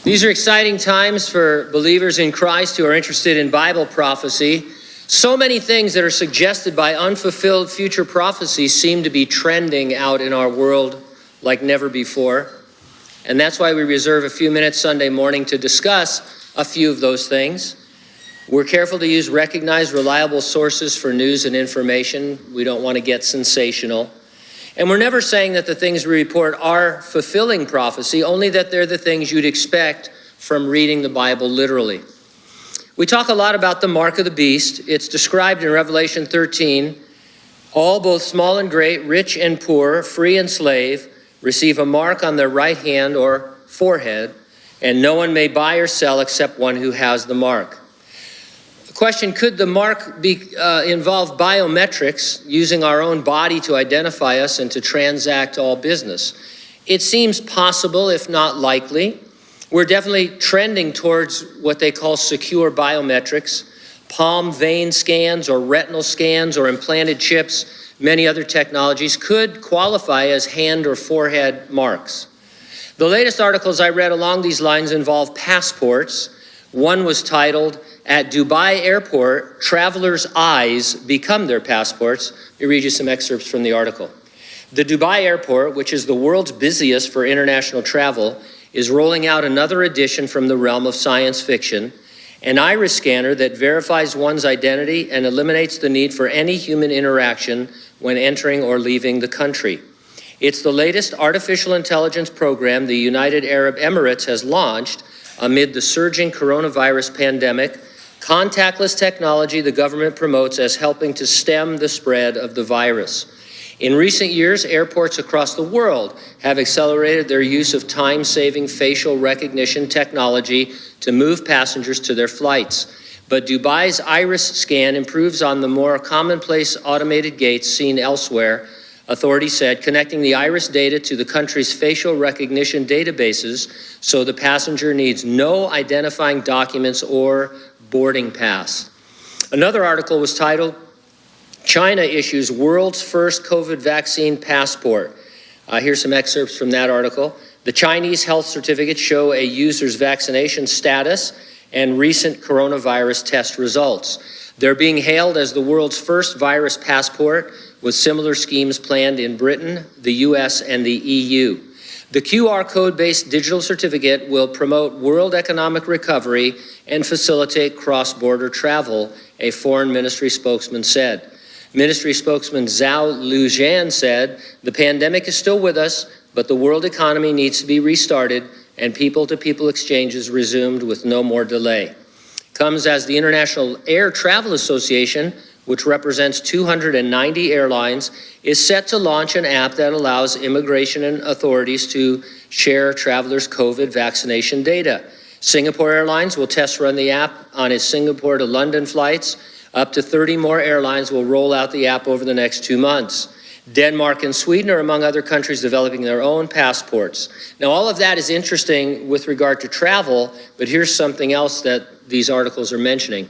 These are exciting times for believers in Christ who are interested in Bible prophecy. So many things that are suggested by unfulfilled future prophecies seem to be trending out in our world like never before. And that's why we reserve a few minutes Sunday morning to discuss a few of those things. We're careful to use recognized, reliable sources for news and information. We don't want to get sensational. And we're never saying that the things we report are fulfilling prophecy, only that they're the things you'd expect from reading the Bible literally. We talk a lot about the mark of the beast. It's described in Revelation 13. All, both small and great, rich and poor, free and slave, receive a mark on their right hand or forehead, and no one may buy or sell except one who has the mark. Question, could the mark involve biometrics, using our own body to identify us and to transact all business? It seems possible, if not likely. We're definitely trending towards what they call secure biometrics, palm vein scans or retinal scans or implanted chips. Many other technologies could qualify as hand or forehead marks. The latest articles I read along these lines involve passports. One was titled, "At Dubai Airport, Travelers' Eyes Become Their Passports." Let me read you some excerpts from the article. The Dubai Airport, which is the world's busiest for international travel, is rolling out another edition from the realm of science fiction, an iris scanner that verifies one's identity and eliminates the need for any human interaction when entering or leaving the country. It's the latest artificial intelligence program the United Arab Emirates has launched amid the surging coronavirus pandemic. Contactless technology the government promotes as helping to stem the spread of the virus. In recent years, airports across the world have accelerated their use of time-saving facial recognition technology to move passengers to their flights. But Dubai's iris scan improves on the more commonplace automated gates seen elsewhere, authorities said, connecting the iris data to the country's facial recognition databases so the passenger needs no identifying documents or boarding pass. Another article was titled, "China Issues World's First COVID Vaccine Passport." Here's some excerpts from that article. The Chinese health certificates show a user's vaccination status and recent coronavirus test results. They're being hailed as the world's first virus passport, with similar schemes planned in Britain, the US, and the EU. The QR code-based digital certificate will promote world economic recovery and facilitate cross-border travel, a foreign ministry spokesman said. Ministry spokesman Zhao Lujian said, "The pandemic is still with us, but the world economy needs to be restarted and people-to-people exchanges resumed with no more delay." Comes as the International Air Travel Association, which represents 290 airlines, is set to launch an app that allows immigration and authorities to share travelers' COVID vaccination data. Singapore Airlines will test run the app on its Singapore to London flights. Up to 30 more airlines will roll out the app over the next 2 months. Denmark and Sweden are among other countries developing their own passports. Now, all of that is interesting with regard to travel, but here's something else that these articles are mentioning.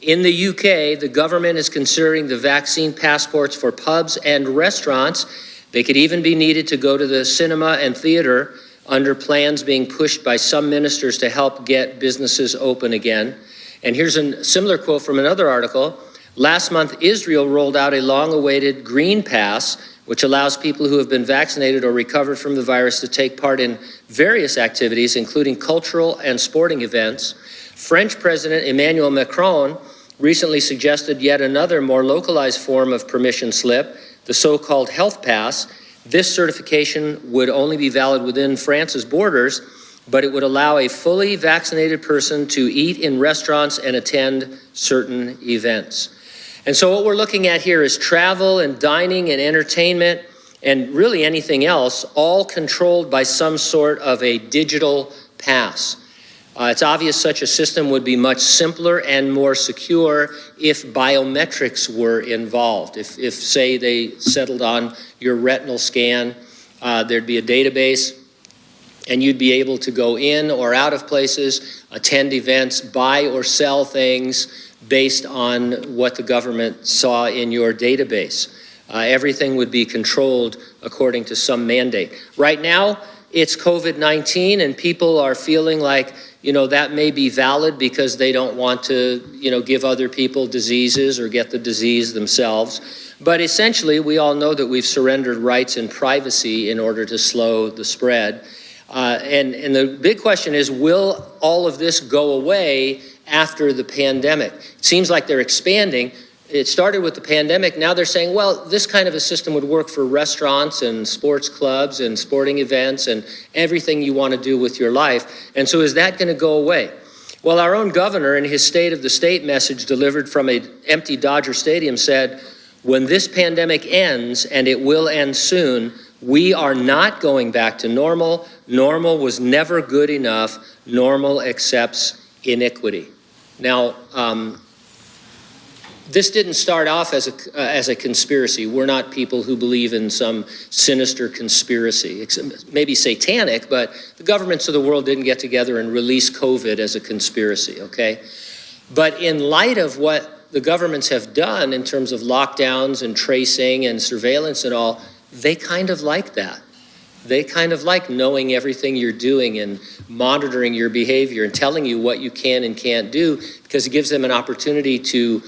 In the UK, the government is considering the vaccine passports for pubs and restaurants. They could even be needed to go to the cinema and theater under plans being pushed by some ministers to help get businesses open again. And here's a similar quote from another article. Last month, Israel rolled out a long-awaited green pass, which allows people who have been vaccinated or recovered from the virus to take part in various activities, including cultural and sporting events. French President Emmanuel Macron recently suggested yet another more localized form of permission slip, the so-called health pass. This certification would only be valid within France's borders, but it would allow a fully vaccinated person to eat in restaurants and attend certain events. And so what we're looking at here is travel and dining and entertainment and really anything else, all controlled by some sort of a digital pass. It's obvious such a system would be much simpler and more secure if biometrics were involved. If say, they settled on your retinal scan, there'd be a database, and you'd be able to go in or out of places, attend events, buy or sell things based on what the government saw in your database. Everything would be controlled according to some mandate. Right now, it's COVID-19 and people are feeling like, that may be valid because they don't want to, give other people diseases or get the disease themselves. But essentially, we all know that we've surrendered rights and privacy in order to slow the spread. And the big question is, will all of this go away after the pandemic? It seems like they're expanding. It started with the pandemic. Now they're saying, well, this kind of a system would work for restaurants and sports clubs and sporting events and everything you want to do with your life. And so is that going to go away? Well, our own governor in his State of the State message delivered from an empty Dodger Stadium said, when this pandemic ends, and it will end soon, we are not going back to normal. Normal was never good enough. Normal accepts iniquity. Now, this didn't start off as a conspiracy. We're not people who believe in some sinister conspiracy. It's maybe satanic, but the governments of the world didn't get together and release COVID as a conspiracy, okay? But in light of what the governments have done in terms of lockdowns and tracing and surveillance and all, they kind of like that. They kind of like knowing everything you're doing and monitoring your behavior and telling you what you can and can't do, because it gives them an opportunity to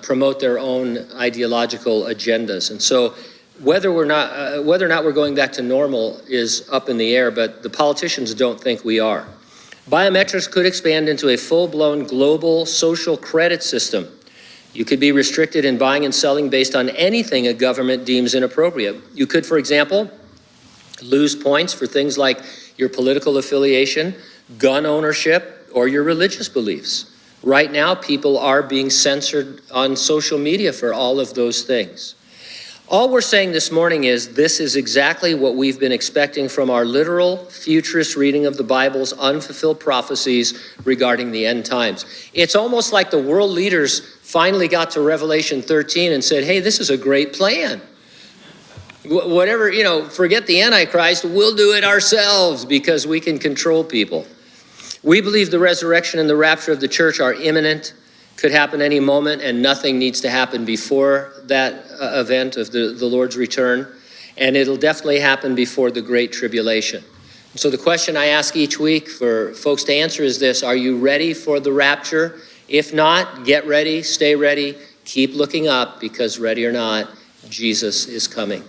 promote their own ideological agendas. And so whether or not we're going back to normal is up in the air, but the politicians don't think we are. Biometrics could expand into a full-blown global social credit system. You could be restricted in buying and selling based on anything a government deems inappropriate. You could, for example, lose points for things like your political affiliation, gun ownership, or your religious beliefs. Right now, people are being censored on social media for all of those things. All we're saying this morning is this is exactly what we've been expecting from our literal futurist reading of the Bible's unfulfilled prophecies regarding the end times. It's almost like the world leaders finally got to Revelation 13 and said, hey, this is a great plan. Whatever, forget the Antichrist, we'll do it ourselves because we can control people. We believe the resurrection and the rapture of the church are imminent, could happen any moment, and nothing needs to happen before that event of the Lord's return. And it'll definitely happen before the Great Tribulation. So the question I ask each week for folks to answer is this: are you ready for the rapture? If not, get ready, stay ready, keep looking up, because ready or not, Jesus is coming.